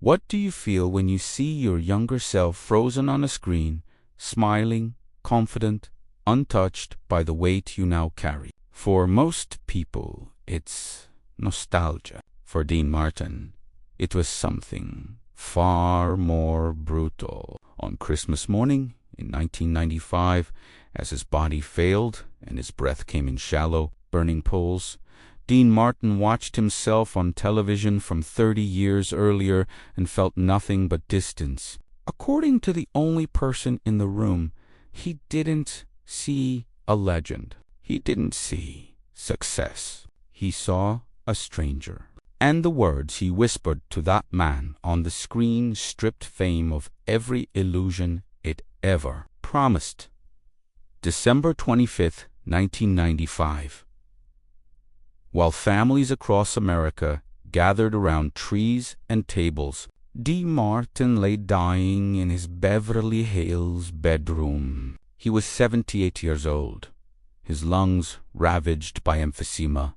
What do you feel when you see your younger self frozen on a screen, smiling, confident, untouched by the weight you now carry? For most people, it's nostalgia. For Dean Martin, it was something far more brutal. On Christmas morning in 1995, as his body failed and his breath came in shallow, burning pulls, Dean Martin watched himself on television from 30 years earlier and felt nothing but distance. According to the only person in the room, he didn't see a legend. He didn't see success. He saw a stranger. And the words he whispered to that man on the screen stripped fame of every illusion it ever promised. December 25th, 1995. While families across America gathered around trees and tables, Dean Martin lay dying in his Beverly Hills bedroom. He was 78 years old, his lungs ravaged by emphysema,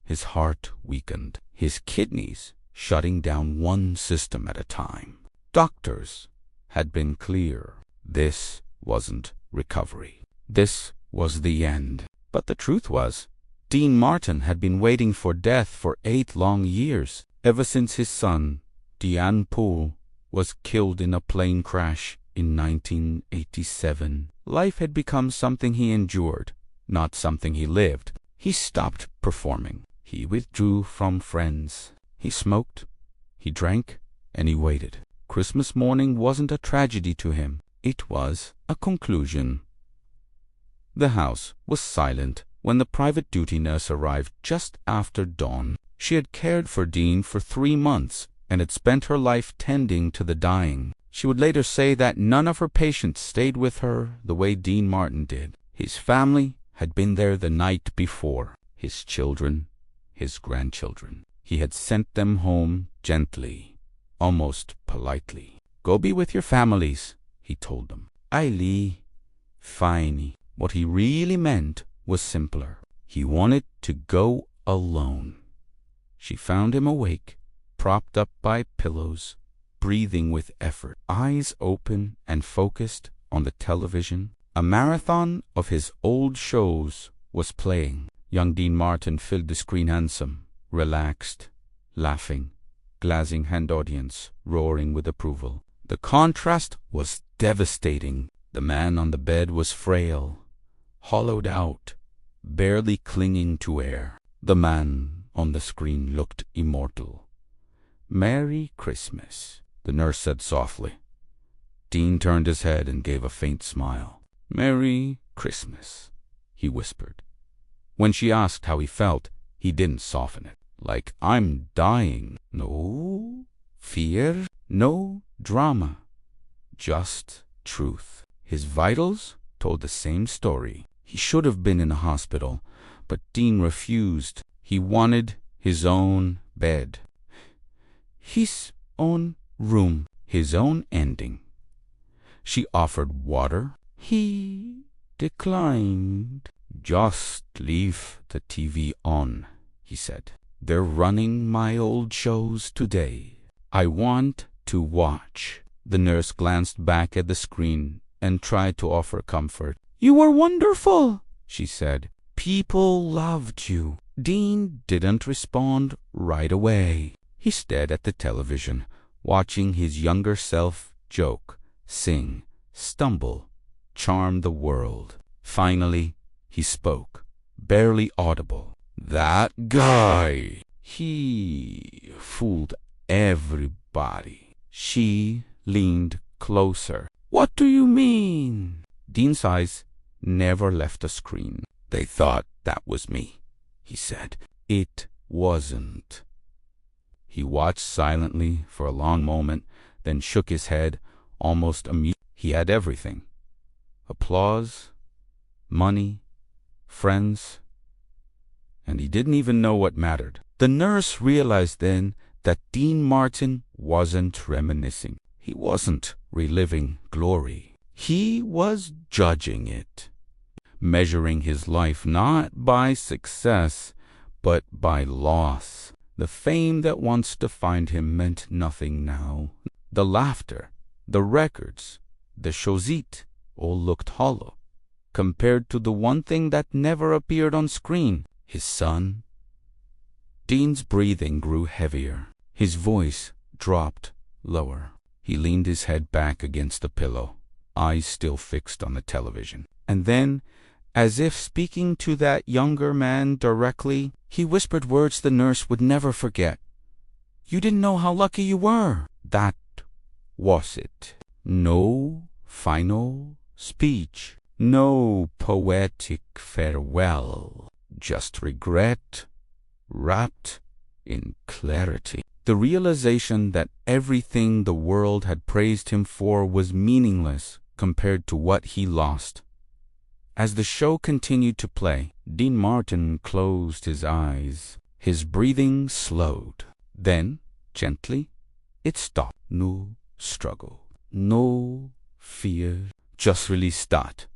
his heart weakened, his kidneys shutting down one system at a time. Doctors had been clear. This wasn't recovery. This was the end. But the truth was, Dean Martin had been waiting for death for 8 long years, ever since his son, Dean Poole, was killed in a plane crash in 1987. Life had become something he endured, not something he lived. He stopped performing. He withdrew from friends. He smoked, he drank, and he waited. Christmas morning wasn't a tragedy to him. It was a conclusion. The house was silent when the private duty nurse arrived just after dawn. She had cared for Dean for 3 months and had spent her life tending to the dying. She would later say that none of her patients stayed with her the way Dean Martin did. His family had been there the night before. His children, his grandchildren. He had sent them home gently, almost politely. "Go be with your families," he told them. "Ailey, fine." What he really meant was simpler. He wanted to go alone. She found him awake, propped up by pillows, breathing with effort, eyes open and focused on the television. A marathon of his old shows was playing. Young Dean Martin filled the screen handsome, relaxed, laughing, glassing hand audience, roaring with approval. The contrast was devastating. The man on the bed was frail, hollowed out, barely clinging to air. The man on the screen looked immortal. "Merry Christmas," the nurse said softly. Dean turned his head and gave a faint smile. "Merry Christmas," he whispered. When she asked how he felt, he didn't soften it. "Like I'm dying. No fear, no drama. Just truth." His vitals told the same story. He should have been in a hospital, but Dean refused. He wanted his own bed, his own room, his own ending. She offered water. He declined. "Just leave the TV on," he said. "They're running my old shows today. I want to watch." The nurse glanced back at the screen and tried to offer comfort. "You were wonderful," she said. "People loved you." Dean didn't respond right away. He stared at the television, watching his younger self joke, sing, stumble, charm the world. Finally, he spoke, barely audible. "That guy, he fooled everybody." She leaned closer. "What do you mean?" Dean's eyes never left the screen. "They thought that was me," he said. "It wasn't." He watched silently for a long moment, then shook his head, almost amused. He had everything. Applause, money, friends, and he didn't even know what mattered. The nurse realized then that Dean Martin wasn't reminiscing. He wasn't reliving glory. He was judging it, measuring his life not by success, but by loss. The fame that once defined him meant nothing now. The laughter, the records, the chaussite, all looked hollow, compared to the one thing that never appeared on screen, his son. Dean's breathing grew heavier. His voice dropped lower. He leaned his head back against the pillow, eyes still fixed on the television. And then, as if speaking to that younger man directly, he whispered words the nurse would never forget. "You didn't know how lucky you were." That was it. No final speech, no poetic farewell, just regret wrapped in clarity. The realization that everything the world had praised him for was meaningless compared to what he lost. As the show continued to play, Dean Martin closed his eyes. His breathing slowed. Then, gently, it stopped. No struggle, no fear, just released that.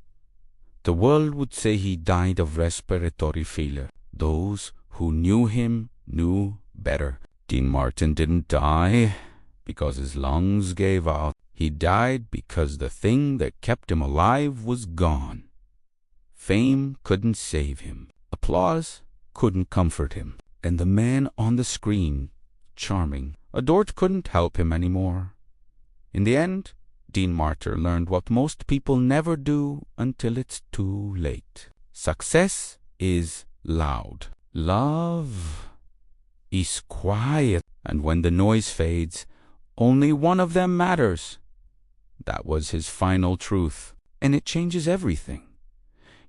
The world would say he died of respiratory failure. Those who knew him knew better. Dean Martin didn't die because his lungs gave out. He died because the thing that kept him alive was gone. Fame couldn't save him. Applause couldn't comfort him. And the man on the screen, charming, adored, couldn't help him anymore. In the end, Dean Martin learned what most people never do until it's too late. Success is loud. Love is quiet. And when the noise fades, only one of them matters. That was his final truth. And it changes everything.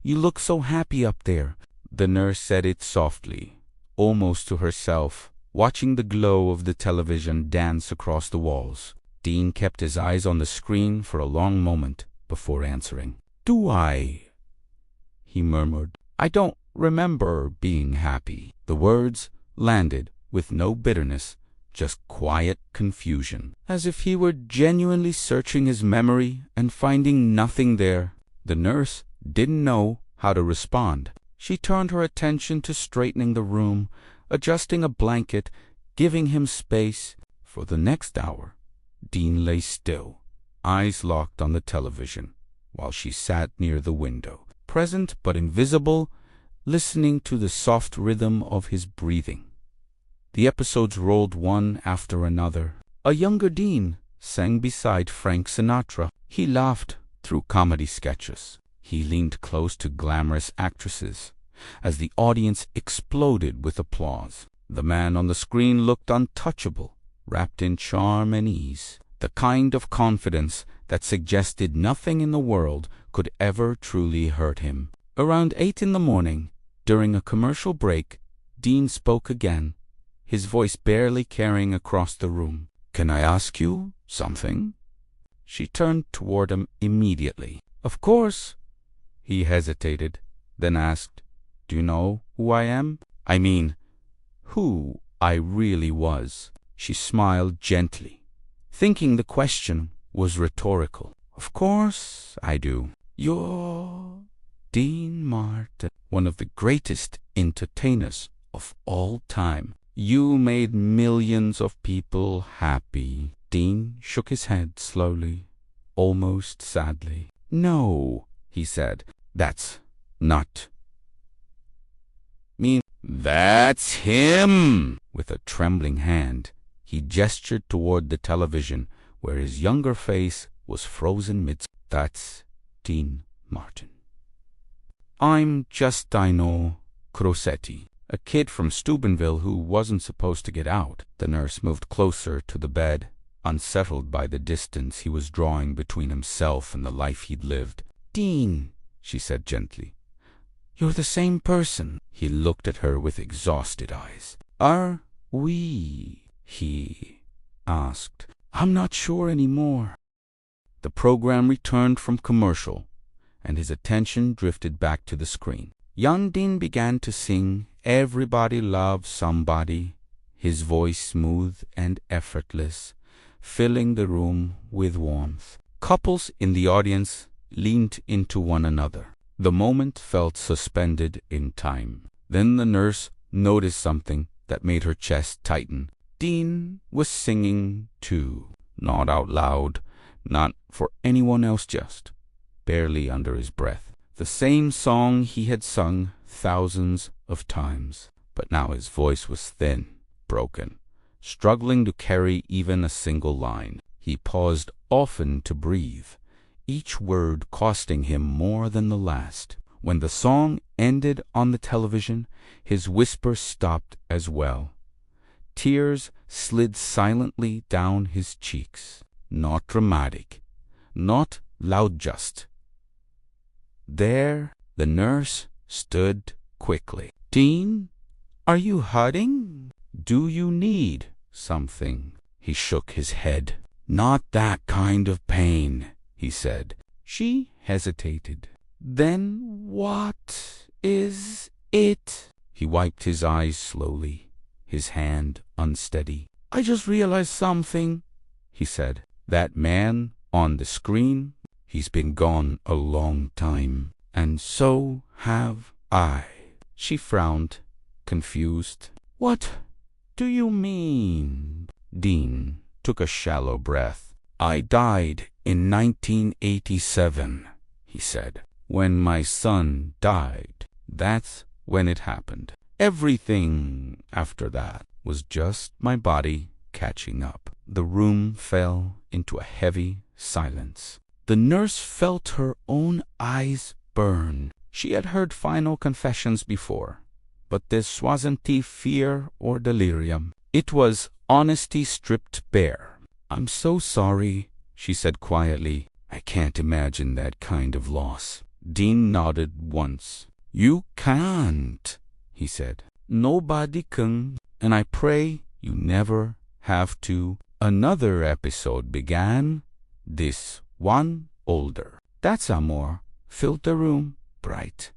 "You look so happy up there." The nurse said it softly, almost to herself, watching the glow of the television dance across the walls. Dean kept his eyes on the screen for a long moment before answering. "Do I?" he murmured. "I don't remember being happy." The words landed with no bitterness, just quiet confusion, as if he were genuinely searching his memory and finding nothing there. The nurse didn't know how to respond. She turned her attention to straightening the room, adjusting a blanket, giving him space. For the next hour, Dean lay still, eyes locked on the television, while she sat near the window, present but invisible, listening to the soft rhythm of his breathing. The episodes rolled one after another. A younger Dean sang beside Frank Sinatra. He laughed through comedy sketches. He leaned close to glamorous actresses as the audience exploded with applause. The man on the screen looked untouchable, wrapped in charm and ease, the kind of confidence that suggested nothing in the world could ever truly hurt him. Around 8 in the morning, during a commercial break, Dean spoke again, his voice barely carrying across the room. "Can I ask you something?" She turned toward him immediately. "Of course." He hesitated, then asked, "Do you know who I am? I mean, who I really was." She smiled gently, thinking the question was rhetorical. "Of course I do. You're Dean Martin, one of the greatest entertainers of all time. You made millions of people happy." Dean shook his head slowly, almost sadly. "No," he said, "that's not me. That's him." With a trembling hand, he gestured toward the television where his younger face was frozen mid. "That's Dean Martin. I'm Giustino Crosetti, a kid from Steubenville who wasn't supposed to get out." The nurse moved closer to the bed, unsettled by the distance he was drawing between himself and the life he'd lived. "Dean," she said gently, "you're the same person." He looked at her with exhausted eyes. "Are we?" he asked. "I'm not sure anymore." The program returned from commercial, and his attention drifted back to the screen. Young Dean began to sing "Everybody Loves Somebody," his voice smooth and effortless, filling the room with warmth. Couples in the audience leaned into one another. The moment felt suspended in time. Then the nurse noticed something that made her chest tighten. Dean was singing too, not out loud, not for anyone else, just barely under his breath. The same song he had sung thousands of times, but now his voice was thin, broken, struggling to carry even a single line. He paused often to breathe, each word costing him more than the last. When the song ended on the television, his whisper stopped as well. Tears slid silently down his cheeks, not dramatic, not loud, just. There the nurse stood quickly. "Dean, are you hurting? Do you need something?" He shook his head. "Not that kind of pain," he said. She hesitated. "Then what is it?" He wiped his eyes slowly, his hand unsteady. "I just realized something," he said. "That man on the screen, he's been gone a long time, and so have I." She frowned, confused. "What do you mean?" Dean took a shallow breath. "I died in 1987, he said. "When my son died, that's when it happened. Everything after that was just my body catching up." The room fell into a heavy silence. The nurse felt her own eyes burn. She had heard final confessions before, but this wasn't fear or delirium. It was honesty stripped bare. "I'm so sorry," she said quietly. "I can't imagine that kind of loss." Dean nodded once. "You can't," he said. "Nobody can, and I pray you never have to." Another episode began, this one older. That's Amor filled the room, bright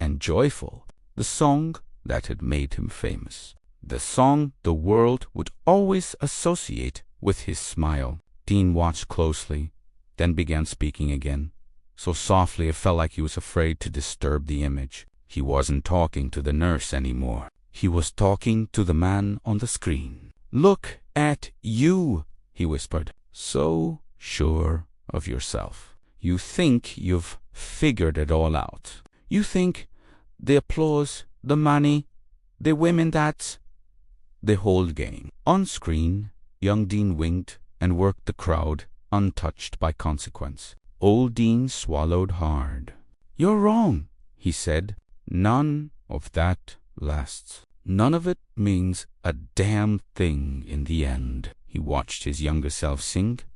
and joyful. The song that had made him famous. The song the world would always associate with his smile. Dean watched closely, then began speaking again, so softly it felt like he was afraid to disturb the image. He wasn't talking to the nurse anymore. He was talking to the man on the screen. "Look at you," he whispered. "So sure of yourself. You think you've figured it all out. You think the applause, the money, the women, that's the whole game." On screen, young Dean winked and worked the crowd, untouched by consequence. Old Dean swallowed hard. "You're wrong," he said. "None of that lasts. None of it means a damn thing in the end." He watched his younger self sink,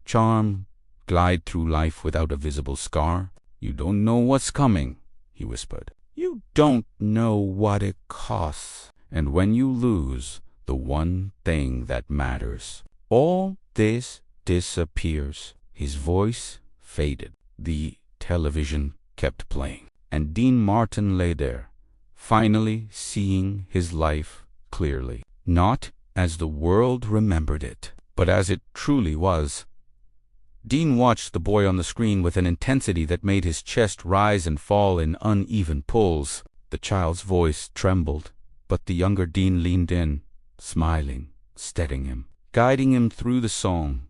charm, glide through life without a visible scar. "You don't know what's coming," he whispered. "You don't know what it costs. And when you lose the one thing that matters, all this disappears." His voice faded. The television kept playing, and Dean Martin lay there, finally seeing his life clearly, not as the world remembered it, but as it truly was. Dean watched the boy on the screen with an intensity that made his chest rise and fall in uneven pulls. The child's voice trembled, but the younger Dean leaned in, smiling, steadying him, guiding him through the song,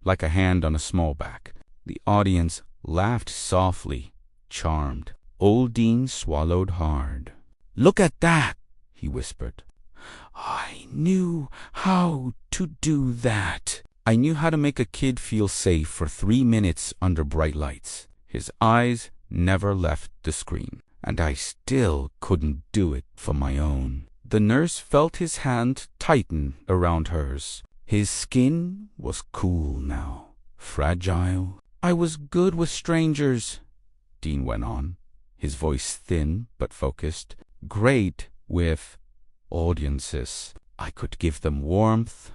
like a hand on a small back. The audience laughed softly, charmed. Old Dean swallowed hard. "Look at that," he whispered. "I knew how to do that. I knew how to make a kid feel safe for 3 minutes under bright lights." His eyes never left the screen, and I still couldn't do it for my own. The nurse felt his hand tighten around hers. His skin was cool now, fragile. "I was good with strangers," Dean went on, his voice thin but focused. "Great with audiences. I could give them warmth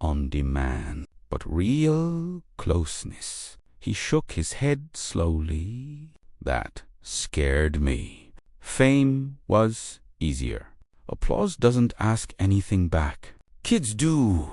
on demand, but real closeness." He shook his head slowly. "That scared me. Fame was easier. Applause doesn't ask anything back. Kids do."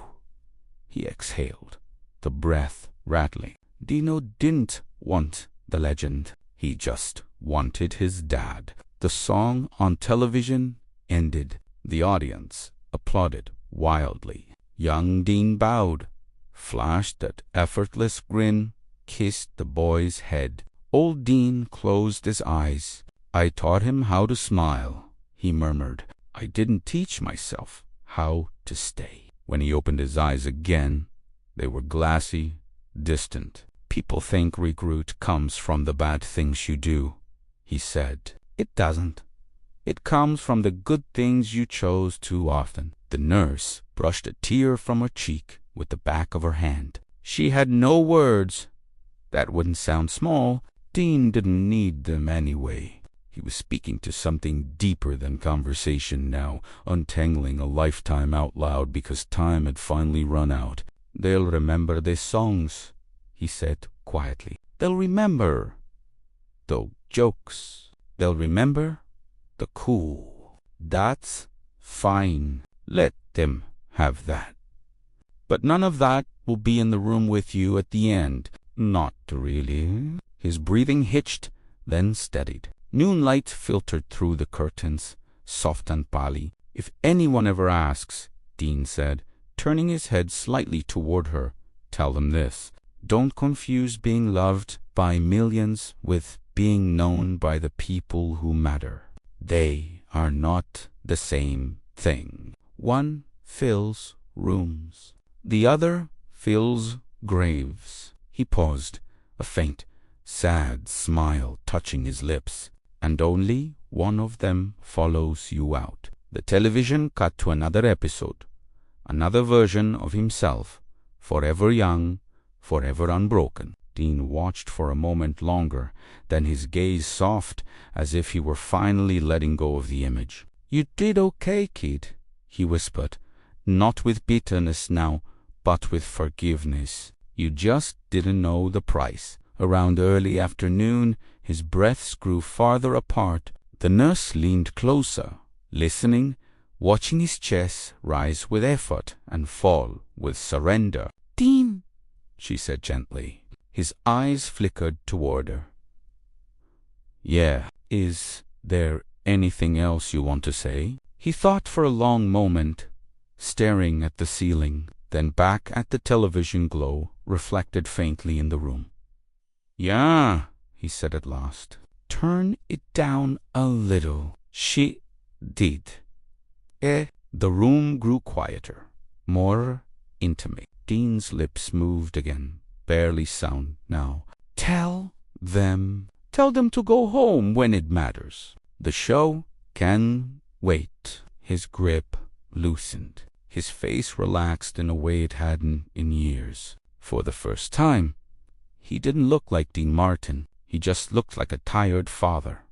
He exhaled, the breath rattling. Dino didn't want the legend. He just wanted his dad. The song on television ended. The audience applauded wildly. Young Dean bowed, flashed that effortless grin, kissed the boy's head. Old Dean closed his eyes. "I taught him how to smile," he murmured. "I didn't teach myself how to stay." When he opened his eyes again, they were glassy, distant. "People think regret comes from the bad things you do," he said. "It doesn't. It comes from the good things you chose too often." The nurse brushed a tear from her cheek with the back of her hand. She had no words. That wouldn't sound small. Dean didn't need them anyway. He was speaking to something deeper than conversation now, untangling a lifetime out loud because time had finally run out. "They'll remember these songs," he said quietly. "They'll remember the jokes. They'll remember the cool. That's fine. Let them have that. But none of that will be in the room with you at the end. Not really." His breathing hitched, then steadied. Noonlight filtered through the curtains, soft and pale. "If anyone ever asks," Dean said, turning his head slightly toward her, "tell them this. Don't confuse being loved by millions with being known by the people who matter. They are not the same thing. One fills rooms. The other fills graves." He paused, a faint, sad smile touching his lips. "And only one of them follows you out." The television cut to another episode, another version of himself, forever young, forever unbroken. Dean watched for a moment longer, then his gaze soft, as if he were finally letting go of the image. "You did okay, kid," he whispered, not with bitterness now, but with forgiveness. "You just didn't know the price." Around early afternoon, his breaths grew farther apart. The nurse leaned closer, listening, watching his chest rise with effort and fall with surrender. "Dean," she said gently. His eyes flickered toward her. "Yeah, is there anything else you want to say?" He thought for a long moment, staring at the ceiling, then back at the television glow reflected faintly in the room. "Yeah," he said at last. "Turn it down a little." She did. The room grew quieter, more intimate. Dean's lips moved again, barely sound now. Tell them to go home when it matters. The show can wait." His grip loosened. His face relaxed in a way it hadn't in years. For the first time, he didn't look like Dean Martin. He just looked like a tired father.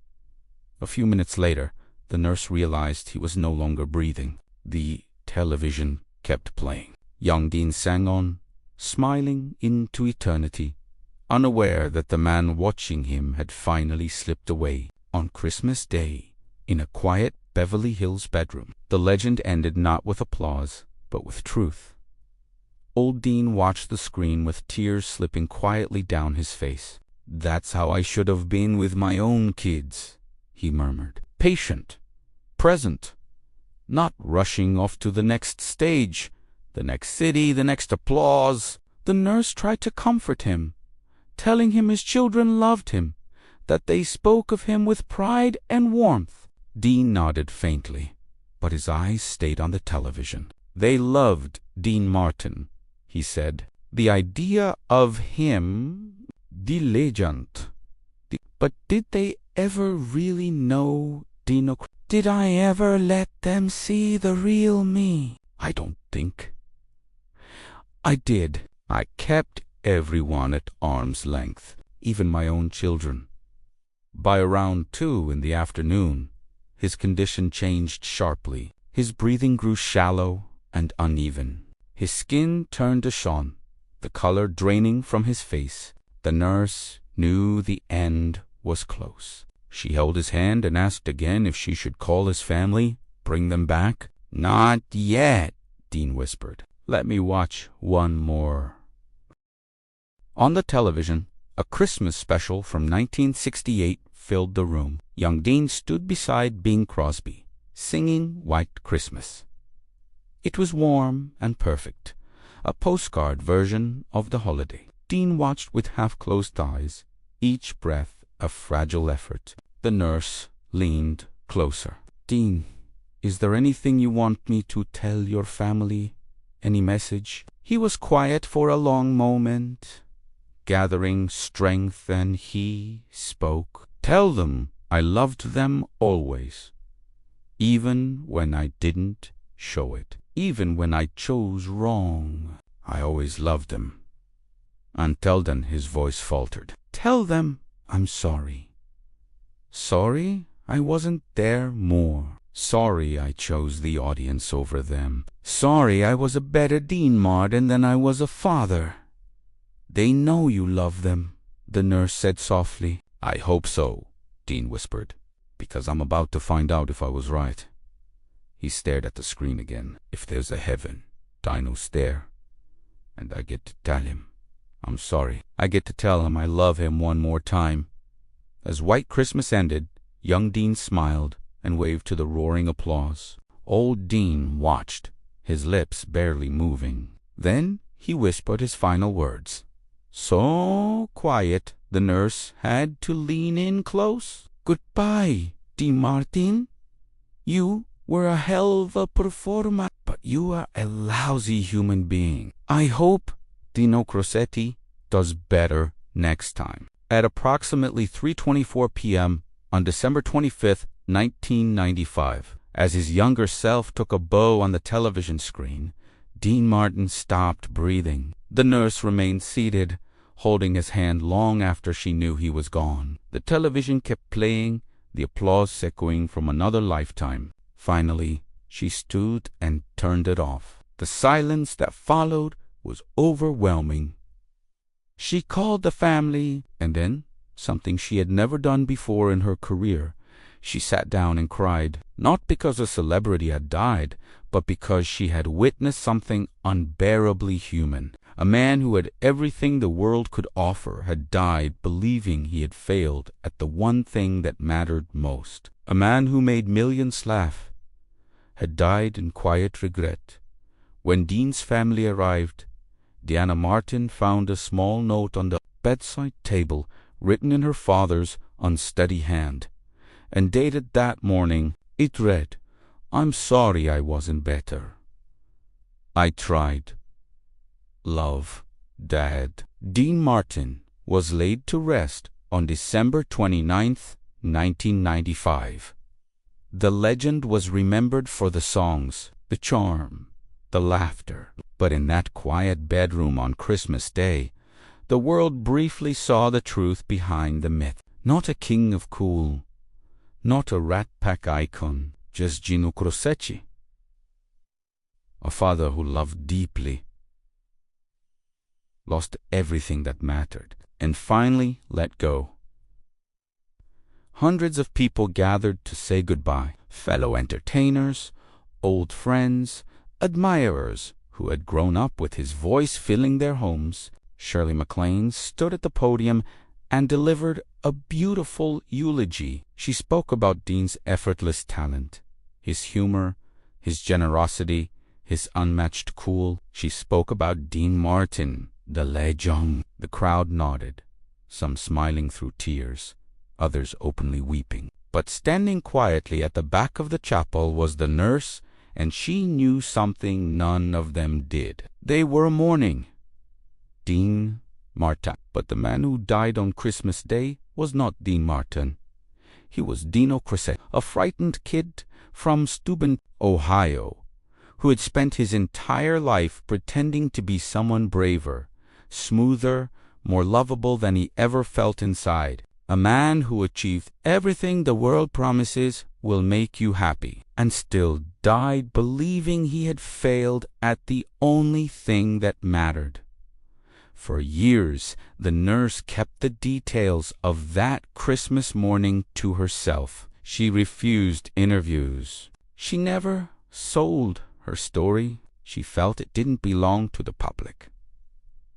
A few minutes later, the nurse realized he was no longer breathing. The television kept playing. Young Dean sang on, smiling into eternity, unaware that the man watching him had finally slipped away. On Christmas Day, in a quiet Beverly Hills bedroom, the legend ended not with applause, but with truth. Old Dean watched the screen with tears slipping quietly down his face. "That's how I should have been with my own kids," he murmured. "Patient, present, not rushing off to the next stage, the next city, the next applause." The nurse tried to comfort him, telling him his children loved him, that they spoke of him with pride and warmth. Dean nodded faintly, but his eyes stayed on the television. "They loved Dean Martin," he said. "The idea of him, the legend. But did they ever really know Dino? Did I ever let them see the real me? I don't think I did. I kept everyone at arm's length, even my own children." By around 2 in the afternoon, his condition changed sharply. His breathing grew shallow and uneven. His skin turned ashen, the color draining from his face. The nurse knew the end was close. She held his hand and asked again if she should call his family, bring them back. "Not yet," Dean whispered. "Let me watch one more." On the television, a Christmas special from 1968 filled the room. Young Dean stood beside Bing Crosby, singing White Christmas. It was warm and perfect, a postcard version of the holiday. Dean watched with half-closed eyes, each breath a fragile effort. The nurse leaned closer. "Dean, is there anything you want me to tell your family? Any message?" He was quiet for a long moment, gathering strength, and he spoke. "Tell them I loved them always, even when I didn't show it, even when I chose wrong. I always loved them." Until then his voice faltered. "Tell them I'm sorry. Sorry I wasn't there more. Sorry I chose the audience over them. Sorry I was a better Dean Martin than I was a father. They know you love them," the nurse said softly. "I hope so," Dean whispered, "because I'm about to find out if I was right." He stared at the screen again. "If there's a heaven, Dino's there, and I get to tell him I'm sorry. I get to tell him I love him one more time." As White Christmas ended, young Dean smiled and waved to the roaring applause. Old Dean watched, his lips barely moving. Then he whispered his final words. So quiet, the nurse had to lean in close. "Goodbye, Dean Martin. You were a hell of a performer, but you are a lousy human being. I hope Dino Crosetti does better next time." At approximately 3:24 p.m. on December 25th, 1995, as his younger self took a bow on the television screen, Dean Martin stopped breathing. The nurse remained seated, holding his hand long after she knew he was gone. The television kept playing, the applause echoing from another lifetime. Finally, she stood and turned it off. The silence that followed was overwhelming. She called the family, and then, something she had never done before in her career, she sat down and cried, not because a celebrity had died, but because she had witnessed something unbearably human. A man who had everything the world could offer had died believing he had failed at the one thing that mattered most. A man who made millions laugh had died in quiet regret. When Dean's family arrived, Deanna Martin found a small note on the bedside table written in her father's unsteady hand, and dated that morning. It read, "I'm sorry I wasn't better. I tried. Love, Dad." Dean Martin was laid to rest on December 29th, 1995. The legend was remembered for the songs, the charm, the laughter. But in that quiet bedroom on Christmas Day, the world briefly saw the truth behind the myth. Not a king of cool, not a Rat Pack icon, just Dino Crosetti. A father who loved deeply, lost everything that mattered, and finally let go. Hundreds of people gathered to say goodbye. Fellow entertainers, old friends, admirers who had grown up with his voice filling their homes. Shirley MacLaine stood at the podium and delivered a beautiful eulogy. She spoke about Dean's effortless talent, his humor, his generosity, his unmatched cool. She spoke about Dean Martin, the legend. The crowd nodded, some smiling through tears, others openly weeping. But standing quietly at the back of the chapel was the nurse, and she knew something none of them did. They were mourning Dean Martin. But the man who died on Christmas Day was not Dean Martin. He was Dino Crosetti, a frightened kid from Steuben, Ohio, who had spent his entire life pretending to be someone braver, smoother, more lovable than he ever felt inside. A man who achieved everything the world promises will make you happy, and still died believing he had failed at the only thing that mattered. For years, the nurse kept the details of that Christmas morning to herself. She refused interviews. She never sold her story. She felt it didn't belong to the public.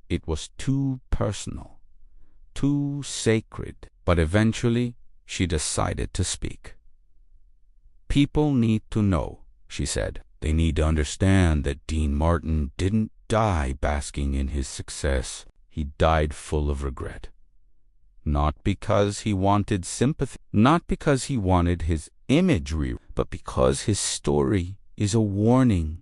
It was too personal, too sacred. But eventually, she decided to speak. People need to know, she said. They need to understand that Dean Martin didn't die basking in his success. He died full of regret. Not because he wanted sympathy, not because he wanted his imagery, but because his story is a warning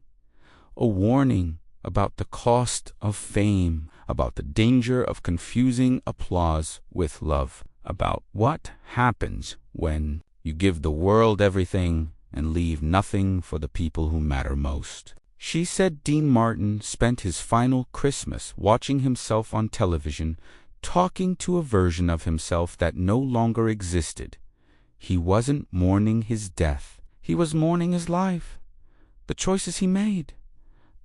about the cost of fame, about the danger of confusing applause with love, about what happens when you give the world everything and leave nothing for the people who matter most. She said Dean Martin spent his final Christmas watching himself on television, talking to a version of himself that no longer existed. He wasn't mourning his death. He was mourning his life, the choices he made,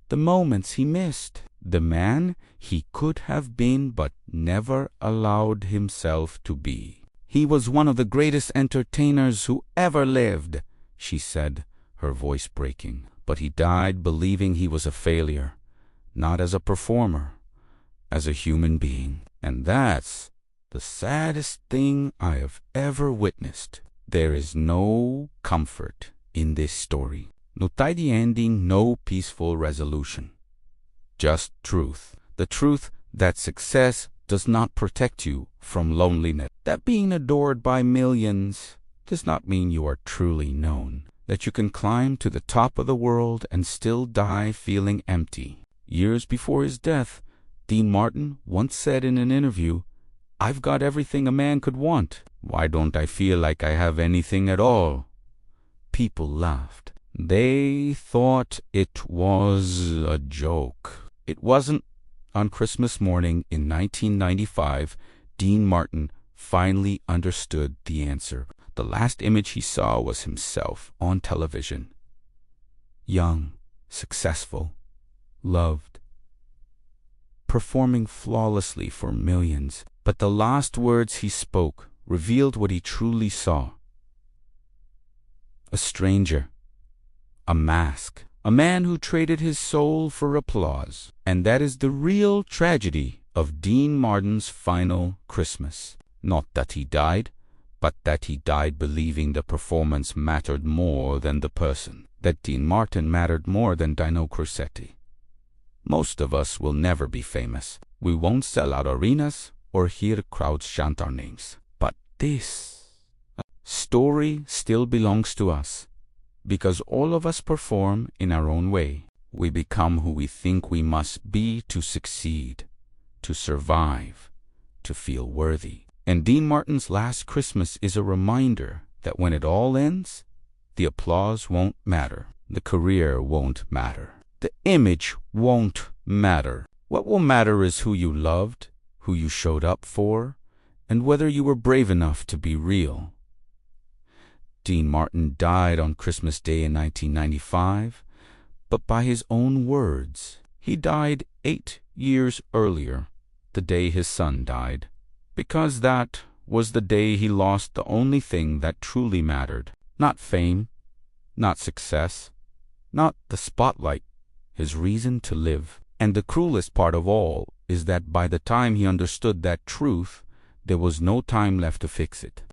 the moments he missed, the man he could have been but never allowed himself to be. He was one of the greatest entertainers who ever lived, she said, her voice breaking. But he died believing he was a failure, not as a performer, as a human being. And that's the saddest thing I have ever witnessed. There is no comfort in this story. No tidy ending, no peaceful resolution. Just truth. The truth that success does not protect you from loneliness. That being adored by millions does not mean you are truly known. That you can climb to the top of the world and still die feeling empty. Years before his death, Dean Martin once said in an interview, "I've got everything a man could want. Why don't I feel like I have anything at all?" People laughed. They thought it was a joke. It wasn't. On Christmas morning in 1995, Dean Martin finally understood the answer. The last image he saw was himself on television. Young, successful, loved, performing flawlessly for millions. But the last words he spoke revealed what he truly saw. A stranger, a mask, a man who traded his soul for applause. And that is the real tragedy of Dean Martin's final Christmas. Not that he died, but that he died believing the performance mattered more than the person, that Dean Martin mattered more than Dino Crocetti. Most of us will never be famous. We won't sell out arenas or hear crowds chant our names. But this story still belongs to us, because all of us perform in our own way. We become who we think we must be to succeed, to survive, to feel worthy. And Dean Martin's last Christmas is a reminder that when it all ends, the applause won't matter. The career won't matter. The image won't matter. What will matter is who you loved, who you showed up for, and whether you were brave enough to be real. Dean Martin died on Christmas Day in 1995, but by his own words, he died 8 years earlier, the day his son died. Because that was the day he lost the only thing that truly mattered. Not fame, not success, not the spotlight, his reason to live. And the cruelest part of all is that by the time he understood that truth, there was no time left to fix it.